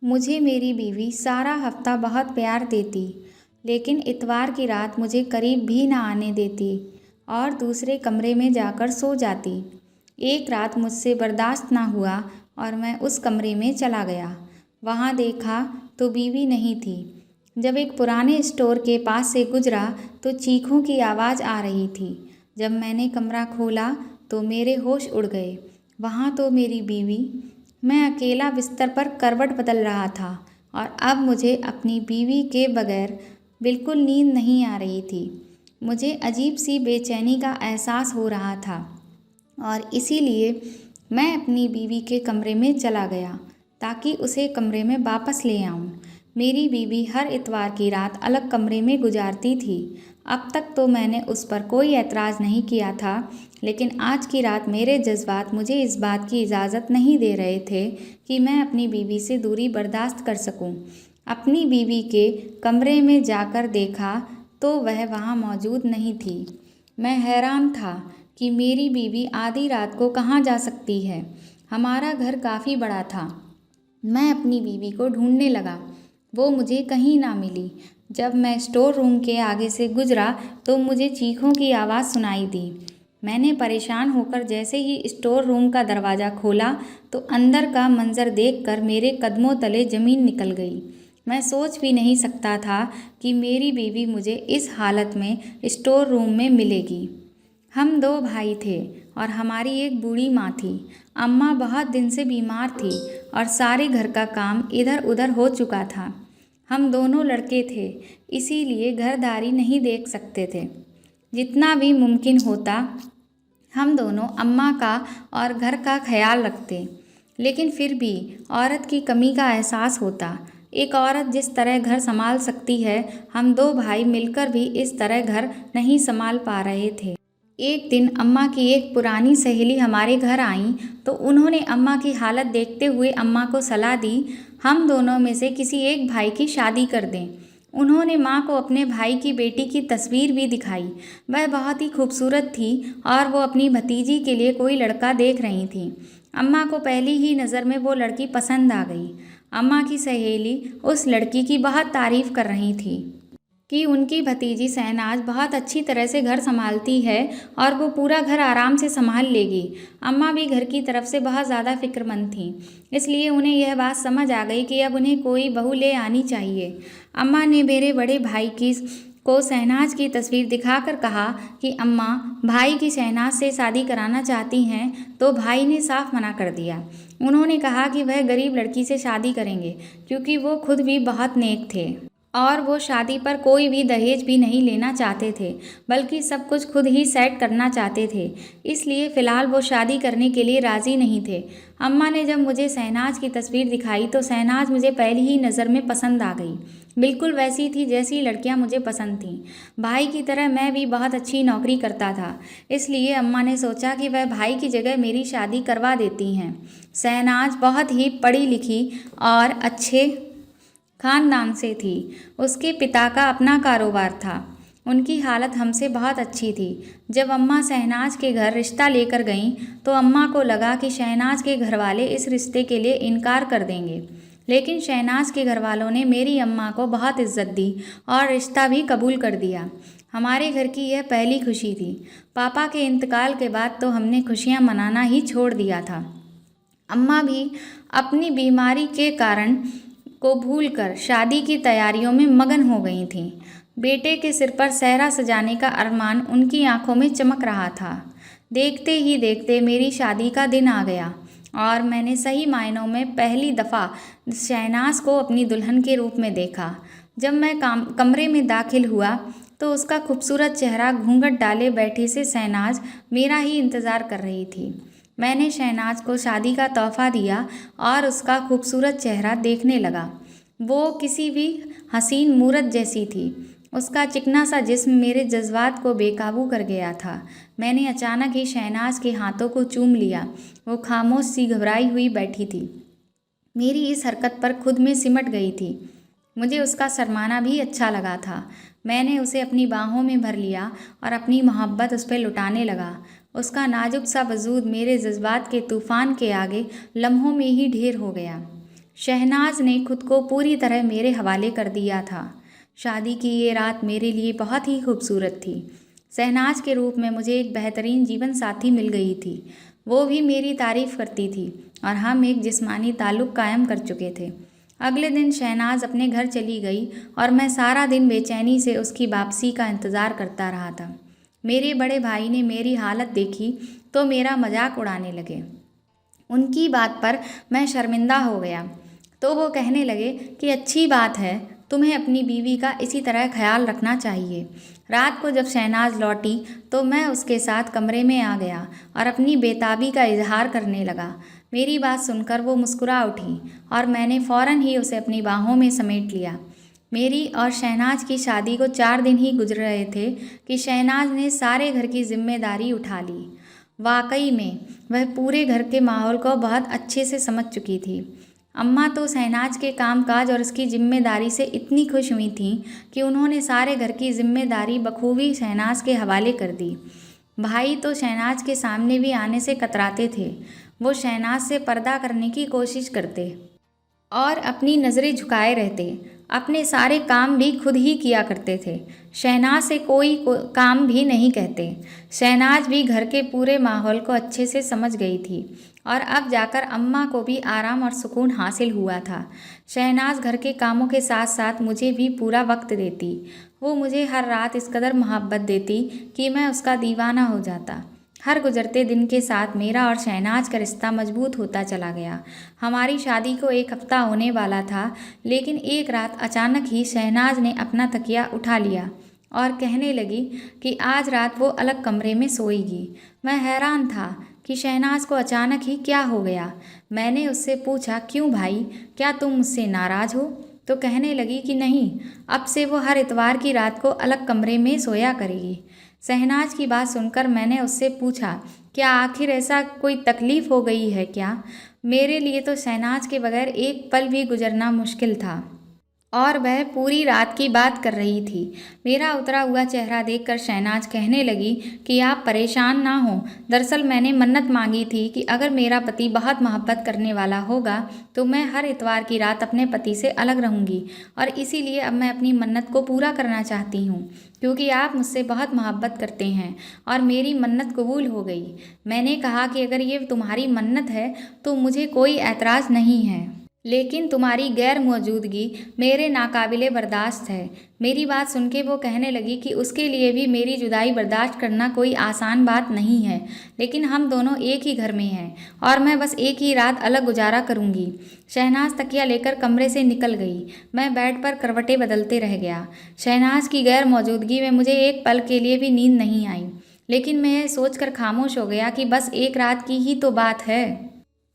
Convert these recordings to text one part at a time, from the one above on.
मुझे मेरी बीवी सारा हफ्ता बहुत प्यार देती, लेकिन इतवार की रात मुझे करीब भी ना आने देती और दूसरे कमरे में जाकर सो जाती। एक रात मुझसे बर्दाश्त ना हुआ और मैं उस कमरे में चला गया। वहाँ देखा तो बीवी नहीं थी। जब एक पुराने स्टोर के पास से गुजरा तो चीखों की आवाज़ आ रही थी। जब मैंने कमरा खोला तो मेरे होश उड़ गए। वहाँ तो मेरी बीवी, मैं अकेला बिस्तर पर करवट बदल रहा था और अब मुझे अपनी बीवी के बगैर बिल्कुल नींद नहीं आ रही थी। मुझे अजीब सी बेचैनी का एहसास हो रहा था और इसीलिए मैं अपनी बीवी के कमरे में चला गया ताकि उसे कमरे में वापस ले आऊं। मेरी बीवी हर इतवार की रात अलग कमरे में गुजारती थी। अब तक तो मैंने उस पर कोई ऐतराज़ नहीं किया था, लेकिन आज की रात मेरे जज्बात मुझे इस बात की इजाज़त नहीं दे रहे थे कि मैं अपनी बीवी से दूरी बर्दाश्त कर सकूं। अपनी बीवी के कमरे में जाकर देखा तो वह वहां मौजूद नहीं थी। मैं हैरान था कि मेरी बीवी आधी रात को कहाँ जा सकती है। हमारा घर काफ़ी बड़ा था। मैं अपनी बीवी को ढूंढने लगा, वो मुझे कहीं ना मिली। जब मैं स्टोर रूम के आगे से गुजरा तो मुझे चीखों की आवाज़ सुनाई दी। मैंने परेशान होकर जैसे ही स्टोर रूम का दरवाज़ा खोला तो अंदर का मंजर देखकर मेरे कदमों तले ज़मीन निकल गई। मैं सोच भी नहीं सकता था कि मेरी बीवी मुझे इस हालत में स्टोर रूम में मिलेगी। हम दो भाई थे और हमारी एक बूढ़ी माँ थी। अम्मा बहुत दिन से बीमार थी और सारे घर का काम इधर उधर हो चुका था। हम दोनों लड़के थे, इसीलिए घरदारी नहीं देख सकते थे। जितना भी मुमकिन होता हम दोनों अम्मा का और घर का ख्याल रखते, लेकिन फिर भी औरत की कमी का एहसास होता। एक औरत जिस तरह घर संभाल सकती है, हम दो भाई मिलकर भी इस तरह घर नहीं संभाल पा रहे थे। एक दिन अम्मा की एक पुरानी सहेली हमारे घर आईं तो उन्होंने अम्मा की हालत देखते हुए अम्मा को सलाह दी, हम दोनों में से किसी एक भाई की शादी कर दें। उन्होंने माँ को अपने भाई की बेटी की तस्वीर भी दिखाई। वह बहुत ही खूबसूरत थी और वो अपनी भतीजी के लिए कोई लड़का देख रही थी। अम्मा को पहली ही नज़र में वो लड़की पसंद आ गई। अम्मा की सहेली उस लड़की की बहुत तारीफ कर रही थी कि उनकी भतीजी शहनाज बहुत अच्छी तरह से घर संभालती है और वो पूरा घर आराम से संभाल लेगी। अम्मा भी घर की तरफ से बहुत ज़्यादा फिक्रमंद थीं, इसलिए उन्हें यह बात समझ आ गई कि अब उन्हें कोई बहू ले आनी चाहिए। अम्मा ने मेरे बड़े भाई की को शहनाज की तस्वीर दिखाकर कहा कि अम्मा भाई की शहनाज से शादी कराना चाहती हैं, तो भाई ने साफ मना कर दिया। उन्होंने कहा कि वह गरीब लड़की से शादी करेंगे क्योंकि वो खुद भी बहुत नेक थे और वो शादी पर कोई भी दहेज भी नहीं लेना चाहते थे, बल्कि सब कुछ खुद ही सेट करना चाहते थे। इसलिए फ़िलहाल वो शादी करने के लिए राज़ी नहीं थे। अम्मा ने जब मुझे शहनाज की तस्वीर दिखाई तो शहनाज मुझे पहली ही नज़र में पसंद आ गई। बिल्कुल वैसी थी जैसी लड़कियां मुझे पसंद थीं। भाई की तरह मैं भी बहुत अच्छी नौकरी करता था, इसलिए अम्मा ने सोचा कि वह भाई की जगह मेरी शादी करवा देती हैं। शहनाज बहुत ही पढ़ी लिखी और अच्छे खानदान से थी। उसके पिता का अपना कारोबार था। उनकी हालत हमसे बहुत अच्छी थी। जब अम्मा शहनाज के घर रिश्ता लेकर गईं तो अम्मा को लगा कि शहनाज के घरवाले इस रिश्ते के लिए इनकार कर देंगे, लेकिन शहनाज के घरवालों ने मेरी अम्मा को बहुत इज्जत दी और रिश्ता भी कबूल कर दिया। हमारे घर की यह पहली खुशी थी। पापा के इंतकाल के बाद तो हमने खुशियाँ मनाना ही छोड़ दिया था। अम्मा भी अपनी बीमारी के कारण को भूलकर शादी की तैयारियों में मगन हो गई थीं। बेटे के सिर पर सेहरा सजाने का अरमान उनकी आंखों में चमक रहा था। देखते ही देखते मेरी शादी का दिन आ गया और मैंने सही मायनों में पहली दफ़ा शहनाज को अपनी दुल्हन के रूप में देखा। जब मैं कमरे में दाखिल हुआ तो उसका खूबसूरत चेहरा घूंघट डाले बैठी से शहनाज मेरा ही इंतज़ार कर रही थी। मैंने शहनाज को शादी का तोहफा दिया और उसका खूबसूरत चेहरा देखने लगा। वो किसी भी हसीन मूरत जैसी थी। उसका चिकना सा जिस्म मेरे जज्बात को बेकाबू कर गया था। मैंने अचानक ही शहनाज के हाथों को चूम लिया। वो खामोश सी घबराई हुई बैठी थी, मेरी इस हरकत पर खुद में सिमट गई थी। मुझे उसका शर्माना भी अच्छा लगा था। मैंने उसे अपनी बाहों में भर लिया और अपनी मोहब्बत उस पर लुटाने लगा। उसका नाजुक सा वजूद मेरे जज्बात के तूफान के आगे लम्हों में ही ढेर हो गया। शहनाज ने खुद को पूरी तरह मेरे हवाले कर दिया था। शादी की ये रात मेरे लिए बहुत ही खूबसूरत थी। शहनाज के रूप में मुझे एक बेहतरीन जीवन साथी मिल गई थी। वो भी मेरी तारीफ़ करती थी और हम एक जिस्मानी ताल्लुक़ कायम कर चुके थे। अगले दिन शहनाज अपने घर चली गई और मैं सारा दिन बेचैनी से उसकी वापसी का इंतज़ार करता रहा था। मेरे बड़े भाई ने मेरी हालत देखी तो मेरा मजाक उड़ाने लगे। उनकी बात पर मैं शर्मिंदा हो गया तो वो कहने लगे कि अच्छी बात है, तुम्हें अपनी बीवी का इसी तरह ख्याल रखना चाहिए। रात को जब शहनाज लौटी तो मैं उसके साथ कमरे में आ गया और अपनी बेताबी का इजहार करने लगा। मेरी बात सुनकर वो मुस्कुरा उठी और मैंने फ़ौरन ही उसे अपनी बाहों में समेट लिया। मेरी और शहनाज की शादी को 4 दिन ही गुजर रहे थे कि शहनाज ने सारे घर की जिम्मेदारी उठा ली। वाकई में वह पूरे घर के माहौल को बहुत अच्छे से समझ चुकी थी। अम्मा तो शहनाज के कामकाज और उसकी जिम्मेदारी से इतनी खुश हुई थीं कि उन्होंने सारे घर की जिम्मेदारी बखूबी शहनाज के हवाले कर दी। भाई तो शहनाज के सामने भी आने से कतराते थे। वो शहनाज से पर्दा करने की कोशिश करते और अपनी नज़रें झुकाए रहते। अपने सारे काम भी खुद ही किया करते थे। शहनाज से कोई काम भी नहीं कहते। शहनाज भी घर के पूरे माहौल को अच्छे से समझ गई थी और अब जाकर अम्मा को भी आराम और सुकून हासिल हुआ था। शहनाज घर के कामों के साथ साथ मुझे भी पूरा वक्त देती। वो मुझे हर रात इस कदर मोहब्बत देती कि मैं उसका दीवाना हो जाता। हर गुजरते दिन के साथ मेरा और शहनाज का रिश्ता मजबूत होता चला गया। हमारी शादी को 1 हफ्ता होने वाला था, लेकिन एक रात अचानक ही शहनाज ने अपना तकिया उठा लिया और कहने लगी कि आज रात वो अलग कमरे में सोएगी। मैं हैरान था कि शहनाज को अचानक ही क्या हो गया। मैंने उससे पूछा, क्यों भाई, क्या तुम मुझसे नाराज़ हो? तो कहने लगी कि नहीं, अब से वो हर इतवार की रात को अलग कमरे में सोया करेगी। शहनाज की बात सुनकर मैंने उससे पूछा, क्या आखिर ऐसा कोई तकलीफ़ हो गई है क्या? मेरे लिए तो शहनाज के बगैर एक पल भी गुजरना मुश्किल था और वह पूरी रात की बात कर रही थी। मेरा उतरा हुआ चेहरा देखकर शहनाज कहने लगी कि आप परेशान ना हो। दरअसल मैंने मन्नत मांगी थी कि अगर मेरा पति बहुत मोहब्बत करने वाला होगा तो मैं हर इतवार की रात अपने पति से अलग रहूंगी और इसीलिए अब मैं अपनी मन्नत को पूरा करना चाहती हूँ, क्योंकि आप मुझसे बहुत मोहब्बत करते हैं और मेरी मन्नत कबूल हो गई। मैंने कहा कि अगर ये तुम्हारी मन्नत है तो मुझे कोई एतराज़ नहीं है, लेकिन तुम्हारी गैर मौजूदगी मेरे नाकाबिले बर्दाश्त है। मेरी बात सुन के वो कहने लगी कि उसके लिए भी मेरी जुदाई बर्दाश्त करना कोई आसान बात नहीं है, लेकिन हम दोनों एक ही घर में हैं और मैं बस एक ही रात अलग गुजारा करूंगी। शहनाज तकिया लेकर कमरे से निकल गई। मैं बेड पर करवटें बदलते रह गया। शहनाज की गैर मौजूदगी में मुझे एक पल के लिए भी नींद नहीं आई, लेकिन मैं ये सोचकर खामोश हो गया कि बस एक रात की ही तो बात है।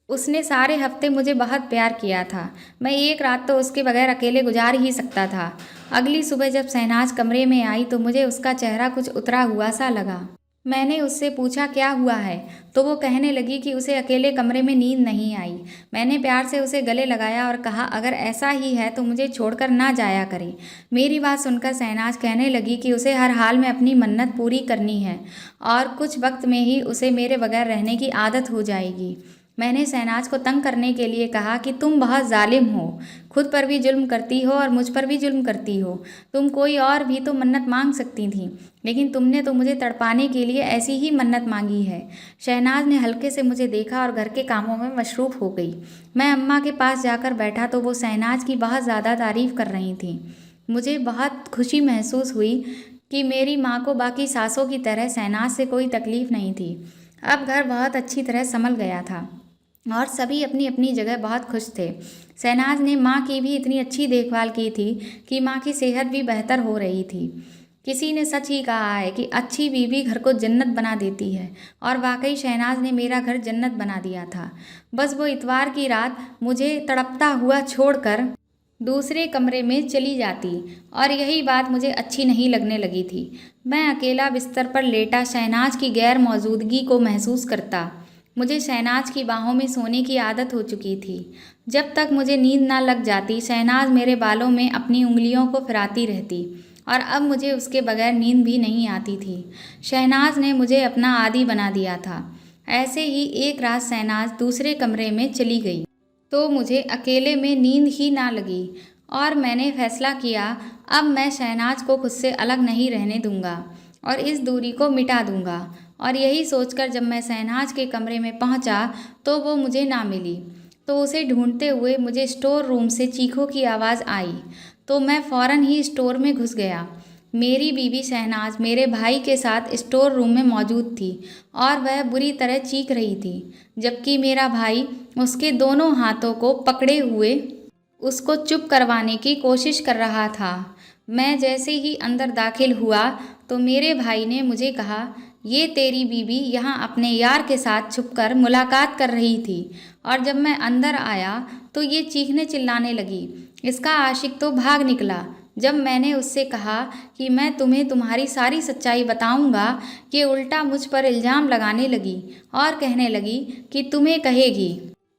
उसने सारे हफ्ते मुझे बहुत प्यार किया था। मैं एक रात तो उसके बगैर अकेले गुजार ही सकता था। अगली सुबह जब शहनाज कमरे में आई तो मुझे उसका चेहरा कुछ उतरा हुआ सा लगा। मैंने उससे पूछा, क्या हुआ है? तो वो कहने लगी कि उसे अकेले कमरे में नींद नहीं आई। मैंने प्यार से उसे गले लगाया और कहा, अगर ऐसा ही है तो मुझे छोड़कर ना जाया करे। मेरी बात सुनकर शहनाज कहने लगी कि उसे हर हाल में अपनी मन्नत पूरी करनी है और कुछ वक्त में ही उसे मेरे बगैर रहने की आदत हो जाएगी। मैंने शहनाज को तंग करने के लिए कहा कि तुम बहुत जालिम हो, खुद पर भी जुल्म करती हो और मुझ पर भी जुल्म करती हो। तुम कोई और भी तो मन्नत मांग सकती थी, लेकिन तुमने तो मुझे तड़पाने के लिए ऐसी ही मन्नत मांगी है। शहनाज ने हल्के से मुझे देखा और घर के कामों में मशरूफ़ हो गई। मैं अम्मा के पास जाकर बैठा तो वो शहनाज की बहुत ज़्यादा तारीफ़ कर रही थी। मुझे बहुत खुशी महसूस हुई कि मेरी माँ को बाकी सासों की तरह शहनाज से कोई तकलीफ़ नहीं थी। अब घर बहुत अच्छी तरह संभल गया था और सभी अपनी अपनी जगह बहुत खुश थे। शहनाज ने माँ की भी इतनी अच्छी देखभाल की थी कि माँ की सेहत भी बेहतर हो रही थी। किसी ने सच ही कहा है कि अच्छी बीवी घर को जन्नत बना देती है, और वाकई शहनाज ने मेरा घर जन्नत बना दिया था। बस वो इतवार की रात मुझे तड़पता हुआ छोड़कर दूसरे कमरे में चली जाती और यही बात मुझे अच्छी नहीं लगने लगी थी। मैं अकेला बिस्तर पर लेटा शहनाज की गैर मौजूदगी को महसूस करता। मुझे शहनाज की बाहों में सोने की आदत हो चुकी थी। जब तक मुझे नींद ना लग जाती शहनाज मेरे बालों में अपनी उंगलियों को फिराती रहती और अब मुझे उसके बगैर नींद भी नहीं आती थी। शहनाज ने मुझे अपना आदी बना दिया था। ऐसे ही एक रात शहनाज दूसरे कमरे में चली गई। तो मुझे अकेले में नींद ही ना लगी और मैंने फैसला किया अब मैं शहनाज को खुद से अलग नहीं रहने दूंगा और इस दूरी को मिटा दूंगा। और यही सोचकर जब मैं शहनाज के कमरे में पहुंचा तो वो मुझे ना मिली। तो उसे ढूंढते हुए मुझे स्टोर रूम से चीखों की आवाज़ आई तो मैं फ़ौरन ही स्टोर में घुस गया। मेरी बीवी शहनाज मेरे भाई के साथ स्टोर रूम में मौजूद थी और वह बुरी तरह चीख रही थी, जबकि मेरा भाई उसके दोनों हाथों को पकड़े हुए उसको चुप करवाने की कोशिश कर रहा था। मैं जैसे ही अंदर दाखिल हुआ तो मेरे भाई ने मुझे कहा, ये तेरी बीवी यहाँ अपने यार के साथ छुपकर मुलाकात कर रही थी। और जब मैं अंदर आया तो ये चीखने चिल्लाने लगी। इसका आशिक तो भाग निकला। जब मैंने उससे कहा कि मैं तुम्हें तुम्हारी सारी सच्चाई बताऊंगा, ये उल्टा मुझ पर इल्ज़ाम लगाने लगी और कहने लगी कि तुम्हें कहेगी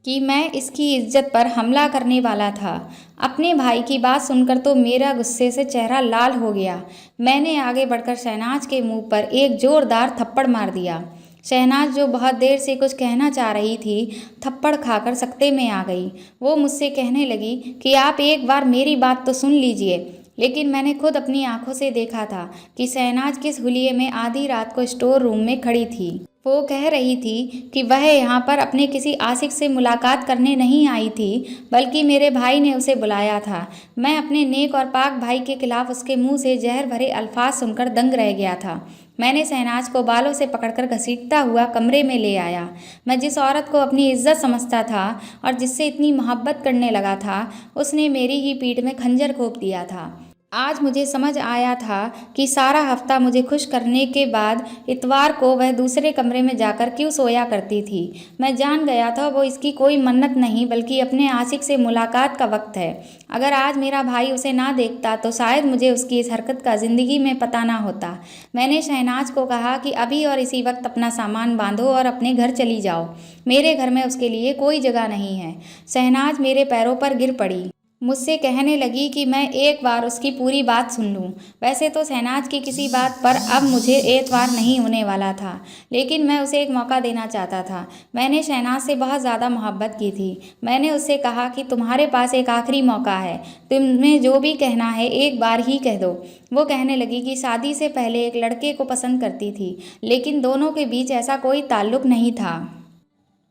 कि मैं इसकी इज्जत पर हमला करने वाला था। अपने भाई की बात सुनकर तो मेरा गुस्से से चेहरा लाल हो गया। मैंने आगे बढ़कर शहनाज के मुंह पर एक जोरदार थप्पड़ मार दिया। शहनाज जो बहुत देर से कुछ कहना चाह रही थी, थप्पड़ खाकर सकते में आ गई। वो मुझसे कहने लगी कि आप एक बार मेरी बात तो सुन लीजिए। लेकिन मैंने खुद अपनी आंखों से देखा था कि शहनाज किस हुलिये में आधी रात को स्टोर रूम में खड़ी थी। वो कह रही थी कि वह यहाँ पर अपने किसी आशिक से मुलाकात करने नहीं आई थी, बल्कि मेरे भाई ने उसे बुलाया था। मैं अपने नेक और पाक भाई के खिलाफ उसके मुंह से जहर भरे अल्फाज सुनकर दंग रह गया था। मैंने शहनाज को बालों से पकड़कर घसीटता हुआ कमरे में ले आया। मैं जिस औरत को अपनी इज्जत समझता था और जिससे इतनी मोहब्बत करने लगा था, उसने मेरी ही पीठ में खंजर घोंप दिया था। आज मुझे समझ आया था कि सारा हफ्ता मुझे खुश करने के बाद इतवार को वह दूसरे कमरे में जाकर क्यों सोया करती थी। मैं जान गया था वो इसकी कोई मन्नत नहीं बल्कि अपने आशिक से मुलाकात का वक्त है। अगर आज मेरा भाई उसे ना देखता तो शायद मुझे उसकी इस हरकत का ज़िंदगी में पता ना होता। मैंने शहनाज को कहा कि अभी और इसी वक्त अपना सामान बांधो और अपने घर चली जाओ। मेरे घर में उसके लिए कोई जगह नहीं है। शहनाज मेरे पैरों पर गिर पड़ी। मुझसे कहने लगी कि मैं एक बार उसकी पूरी बात सुन लूं। वैसे तो शहनाज की किसी बात पर अब मुझे एतबार नहीं होने वाला था, लेकिन मैं उसे एक मौका देना चाहता था। मैंने शहनाज से बहुत ज़्यादा मोहब्बत की थी। मैंने उससे कहा कि तुम्हारे पास एक आखिरी मौका है, तुम्हें जो भी कहना है एक बार ही कह दो। वो कहने लगी कि शादी से पहले एक लड़के को पसंद करती थी, लेकिन दोनों के बीच ऐसा कोई ताल्लुक नहीं था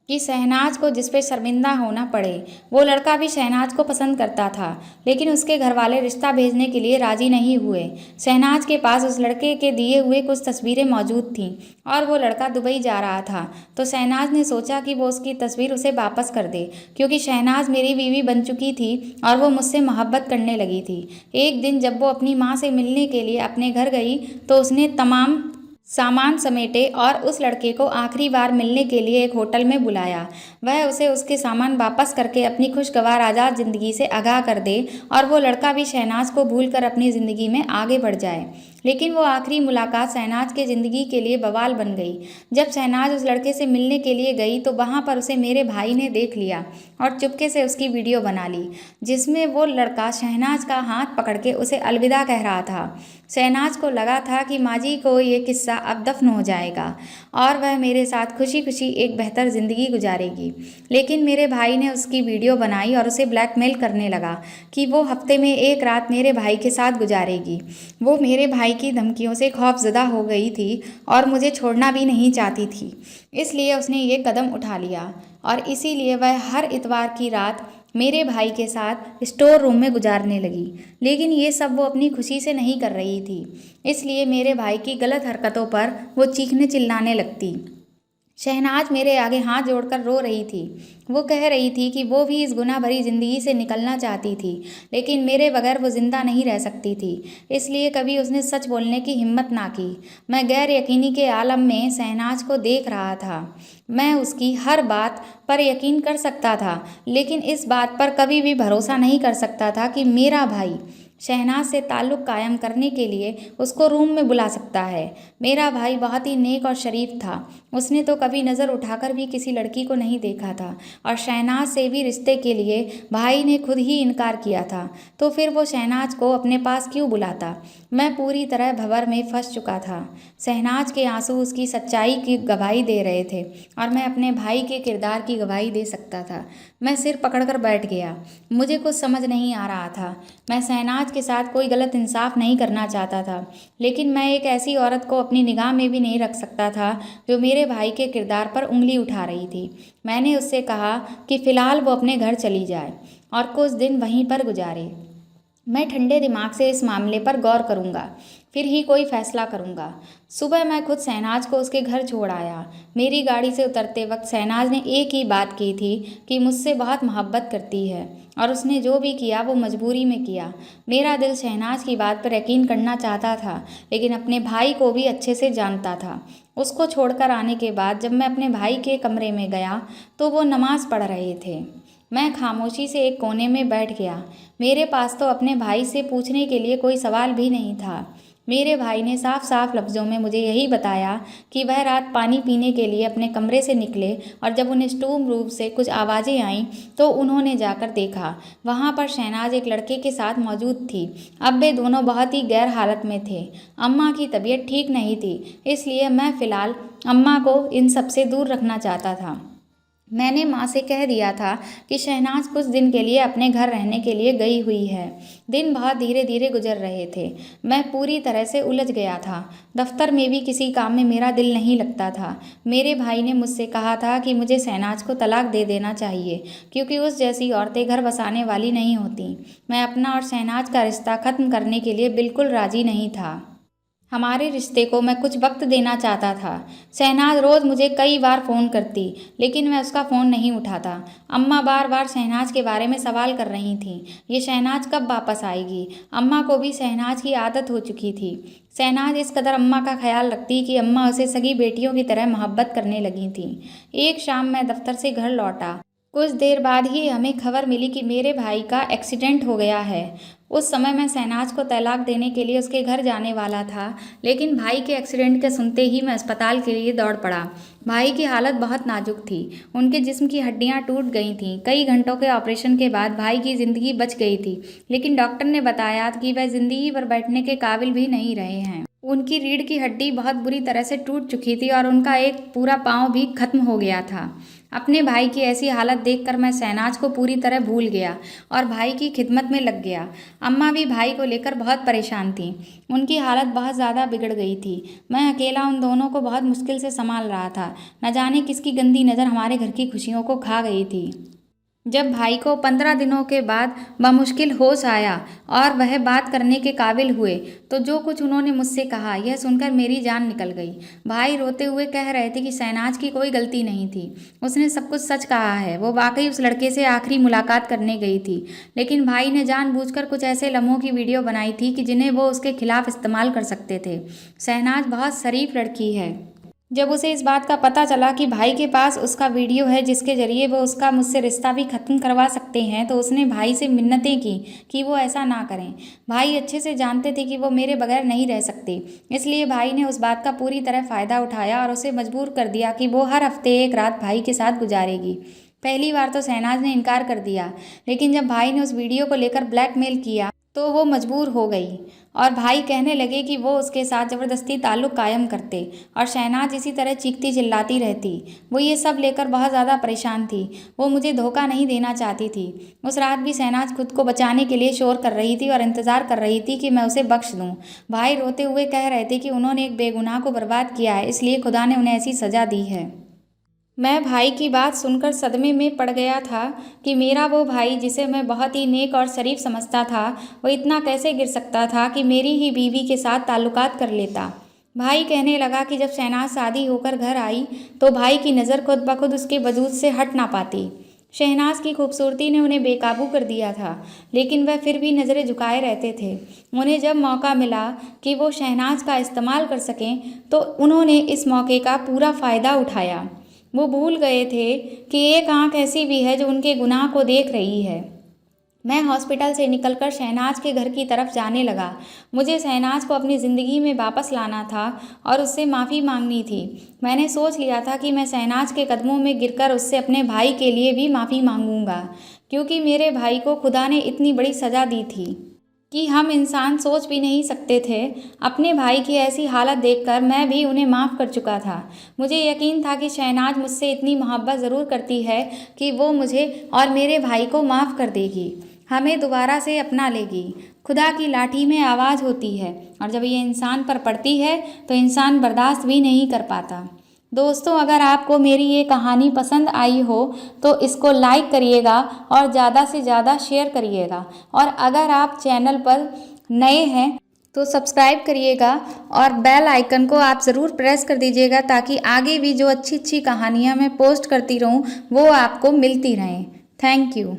कि शहनाज को जिस पे शर्मिंदा होना पड़े। वो लड़का भी शहनाज को पसंद करता था, लेकिन उसके घर वाले रिश्ता भेजने के लिए राजी नहीं हुए। शहनाज के पास उस लड़के के दिए हुए कुछ तस्वीरें मौजूद थीं और वो लड़का दुबई जा रहा था। तो शहनाज ने सोचा कि वो उसकी तस्वीर उसे वापस कर दे, क्योंकि शहनाज मेरी बीवी बन चुकी थी और वो मुझसे मोहब्बत करने लगी थी। एक दिन जब वो अपनी माँ से मिलने के लिए अपने घर गई तो उसने तमाम सामान समेटे और उस लड़के को आखिरी बार मिलने के लिए एक होटल में बुलाया। वह उसे उसके सामान वापस करके अपनी खुशगवार आज़ाद ज़िंदगी से आगाह कर दे और वो लड़का भी शहनाज को भूलकर अपनी ज़िंदगी में आगे बढ़ जाए। लेकिन वो आखिरी मुलाकात शहनाज के ज़िंदगी के लिए बवाल बन गई। जब शहनाज उस लड़के से मिलने के लिए गई तो वहाँ पर उसे मेरे भाई ने देख लिया और चुपके से उसकी वीडियो बना ली, जिसमें वो लड़का शहनाज का हाथ पकड़ के उसे अलविदा कह रहा था। शहनाज को लगा था कि माजी को ये किस्सा अब दफन हो जाएगा और वह मेरे साथ खुशी खुशी एक बेहतर ज़िंदगी गुजारेगी। लेकिन मेरे भाई ने उसकी वीडियो बनाई और उसे ब्लैकमेल करने लगा कि वो हफ्ते में एक रात मेरे भाई के साथ गुजारेगी। वो मेरे भाई की धमकियों से खौफजदा हो गई थी और मुझे छोड़ना भी नहीं चाहती थी, इसलिए उसने ये कदम उठा लिया और इसीलिए वह हर इतवार की रात मेरे भाई के साथ स्टोर रूम में गुजारने लगी। लेकिन ये सब वो अपनी खुशी से नहीं कर रही थी, इसलिए मेरे भाई की गलत हरकतों पर वो चीखने चिल्लाने लगती। शहनाज मेरे आगे हाथ जोड़कर रो रही थी। वो कह रही थी कि वो भी इस गुनाह भरी ज़िंदगी से निकलना चाहती थी, लेकिन मेरे बगैर वो ज़िंदा नहीं रह सकती थी, इसलिए कभी उसने सच बोलने की हिम्मत ना की। मैं गैर यकीनी के आलम में शहनाज को देख रहा था। मैं उसकी हर बात पर यकीन कर सकता था, लेकिन इस बात पर कभी भी भरोसा नहीं कर सकता था कि मेरा भाई शहनाज से ताल्लुक़ कायम करने के लिए उसको रूम में बुला सकता है। मेरा भाई बहुत ही नेक और शरीफ था। उसने तो कभी नज़र उठाकर भी किसी लड़की को नहीं देखा था और शहनाज से भी रिश्ते के लिए भाई ने खुद ही इनकार किया था। तो फिर वो शहनाज को अपने पास क्यों बुलाता? मैं पूरी तरह भंवर में फंस चुका था। शहनाज के आंसू उसकी सच्चाई की गवाही दे रहे थे और मैं अपने भाई के किरदार की गवाही दे सकता था। मैं सिर पकड़कर बैठ गया। मुझे कुछ समझ नहीं आ रहा था। मैं शहनाज के साथ कोई गलत इंसाफ नहीं करना चाहता था, लेकिन मैं एक ऐसी औरत को अपनी निगाह में भी नहीं रख सकता था जो मेरे भाई के किरदार पर उंगली उठा रही थी। मैंने उससे कहा कि फ़िलहाल वो अपने घर चली जाए और कुछ दिन वहीं पर गुजारे। मैं ठंडे दिमाग से इस मामले पर गौर करूँगा, फिर ही कोई फ़ैसला करूँगा। सुबह मैं खुद शहनाज को उसके घर छोड़ आया। मेरी गाड़ी से उतरते वक्त शहनाज ने एक ही बात की थी कि मुझसे बहुत मोहब्बत करती है और उसने जो भी किया वो मजबूरी में किया। मेरा दिल शहनाज की बात पर यकीन करना चाहता था, लेकिन अपने भाई को भी अच्छे से जानता था। उसको छोड़कर आने के बाद जब मैं अपने भाई के कमरे में गया तो वो नमाज़ पढ़ रहे थे। मैं खामोशी से एक कोने में बैठ गया। मेरे पास तो अपने भाई से पूछने के लिए कोई सवाल भी नहीं था। मेरे भाई ने साफ साफ लफ्ज़ों में मुझे यही बताया कि वह रात पानी पीने के लिए अपने कमरे से निकले और जब उन्हें स्टोर रूम से कुछ आवाज़ें आईं तो उन्होंने जाकर देखा। वहाँ पर शहनाज एक लड़के के साथ मौजूद थी। अब वे दोनों बहुत ही गैर हालत में थे। अम्मा की तबीयत ठीक नहीं थी, इसलिए मैं फ़िलहाल अम्मा को इन सब से दूर रखना चाहता था। मैंने माँ से कह दिया था कि शहनाज कुछ दिन के लिए अपने घर रहने के लिए गई हुई है। दिन बहुत धीरे धीरे गुजर रहे थे। मैं पूरी तरह से उलझ गया था। दफ्तर में भी किसी काम में मेरा दिल नहीं लगता था। मेरे भाई ने मुझसे कहा था कि मुझे शहनाज को तलाक दे देना चाहिए, क्योंकि उस जैसी औरतें घर बसाने वाली नहीं होती। मैं अपना और शहनाज का रिश्ता ख़त्म करने के लिए बिल्कुल राज़ी नहीं था। हमारे रिश्ते को मैं कुछ वक्त देना चाहता था। शहनाज रोज़ मुझे कई बार फ़ोन करती, लेकिन मैं उसका फ़ोन नहीं उठाता। अम्मा बार बार शहनाज के बारे में सवाल कर रही थीं। ये शहनाज कब वापस आएगी? अम्मा को भी शहनाज की आदत हो चुकी थी। शहनाज इस कदर अम्मा का ख्याल रखती कि अम्मा उसे सगी बेटियों की तरह मोहब्बत करने लगी थीं। एक शाम मैं दफ्तर से घर लौटा। कुछ देर बाद ही हमें खबर मिली कि मेरे भाई का एक्सीडेंट हो गया है। उस समय मैं शहनाज को तलाक देने के लिए उसके घर जाने वाला था, लेकिन भाई के एक्सीडेंट के सुनते ही मैं अस्पताल के लिए दौड़ पड़ा। भाई की हालत बहुत नाजुक थी। उनके जिस्म की हड्डियां टूट गई थीं। कई घंटों के ऑपरेशन के बाद भाई की ज़िंदगी बच गई थी, लेकिन डॉक्टर ने बताया कि वह ज़िंदगी भर बैठने के काबिल भी नहीं रहे हैं। उनकी रीढ़ की हड्डी बहुत बुरी तरह से टूट चुकी थी और उनका एक पूरा पाँव भी खत्म हो गया था। अपने भाई की ऐसी हालत देखकर मैं शहनाज को पूरी तरह भूल गया और भाई की खिदमत में लग गया। अम्मा भी भाई को लेकर बहुत परेशान थीं। उनकी हालत बहुत ज़्यादा बिगड़ गई थी। मैं अकेला उन दोनों को बहुत मुश्किल से संभाल रहा था। न जाने किसकी गंदी नज़र हमारे घर की खुशियों को खा गई थी। जब भाई को 15 दिनों के बाद बमुश्किल होश आया और वह बात करने के काबिल हुए, तो जो कुछ उन्होंने मुझसे कहा, यह सुनकर मेरी जान निकल गई। भाई रोते हुए कह रहे थे कि शहनाज की कोई गलती नहीं थी। उसने सब कुछ सच कहा है। वो वाकई उस लड़के से आखिरी मुलाकात करने गई थी, लेकिन भाई ने जानबूझकर कुछ ऐसे लम्हों की वीडियो बनाई थी कि जिन्हें वो उसके खिलाफ इस्तेमाल कर सकते थे। शहनाज बहुत शरीफ लड़की है। जब उसे इस बात का पता चला कि भाई के पास उसका वीडियो है जिसके ज़रिए वो उसका मुझसे रिश्ता भी ख़त्म करवा सकते हैं, तो उसने भाई से मिन्नतें की कि वो ऐसा ना करें। भाई अच्छे से जानते थे कि वो मेरे बगैर नहीं रह सकते, इसलिए भाई ने उस बात का पूरी तरह फ़ायदा उठाया और उसे मजबूर कर दिया कि वो हर हफ्ते एक रात भाई के साथ गुजारेगी। पहली बार तो शहनाज ने इनकार कर दिया, लेकिन जब भाई ने उस वीडियो को लेकर ब्लैकमेल किया तो वो मजबूर हो गई और भाई कहने लगे कि वो उसके साथ ज़बरदस्ती ताल्लुक़ कायम करते और शहनाज इसी तरह चीखती चिल्लाती रहती। वो ये सब लेकर बहुत ज़्यादा परेशान थी। वो मुझे धोखा नहीं देना चाहती थी। उस रात भी शहनाज खुद को बचाने के लिए शोर कर रही थी और इंतज़ार कर रही थी कि मैं उसे बख्श दूँ। भाई रोते हुए कह रहे थे कि उन्होंने एक बेगुनाह को बर्बाद किया है, इसलिए खुदा ने उन्हें ऐसी सज़ा दी है। मैं भाई की बात सुनकर सदमे में पड़ गया था कि मेरा वो भाई जिसे मैं बहुत ही नेक और शरीफ समझता था, वो इतना कैसे गिर सकता था कि मेरी ही बीवी के साथ ताल्लुकात कर लेता। भाई कहने लगा कि जब शहनाज शादी होकर घर आई तो भाई की नज़र खुद ब खुद उसके वजूद से हट ना पाती। शहनाज की खूबसूरती ने उन्हें बेकाबू कर दिया था, लेकिन वह फिर भी नज़रें झुकाए रहते थे। उन्हें जब मौका मिला कि वो शहनाज का इस्तेमाल कर सकें तो उन्होंने इस मौके का पूरा फ़ायदा उठाया। वो भूल गए थे कि एक आंख ऐसी भी है जो उनके गुनाह को देख रही है। मैं हॉस्पिटल से निकलकर शहनाज के घर की तरफ जाने लगा। मुझे शहनाज को अपनी ज़िंदगी में वापस लाना था और उससे माफ़ी मांगनी थी। मैंने सोच लिया था कि मैं शहनाज के कदमों में गिरकर उससे अपने भाई के लिए भी माफ़ी मांगूंगा, क्योंकि मेरे भाई को खुदा ने इतनी बड़ी सज़ा दी थी कि हम इंसान सोच भी नहीं सकते थे। अपने भाई की ऐसी हालत देखकर मैं भी उन्हें माफ़ कर चुका था। मुझे यकीन था कि शहनाज मुझसे इतनी मोहब्बत ज़रूर करती है कि वो मुझे और मेरे भाई को माफ़ कर देगी, हमें दोबारा से अपना लेगी। खुदा की लाठी में आवाज़ होती है और जब ये इंसान पर पड़ती है तो इंसान बर्दाश्त भी नहीं कर पाता। दोस्तों, अगर आपको मेरी ये कहानी पसंद आई हो तो इसको लाइक करिएगा और ज़्यादा से ज़्यादा शेयर करिएगा। और अगर आप चैनल पर नए हैं तो सब्सक्राइब करिएगा और बेल आइकन को आप ज़रूर प्रेस कर दीजिएगा, ताकि आगे भी जो अच्छी अच्छी कहानियाँ मैं पोस्ट करती रहूँ वो आपको मिलती रहें। Thank you.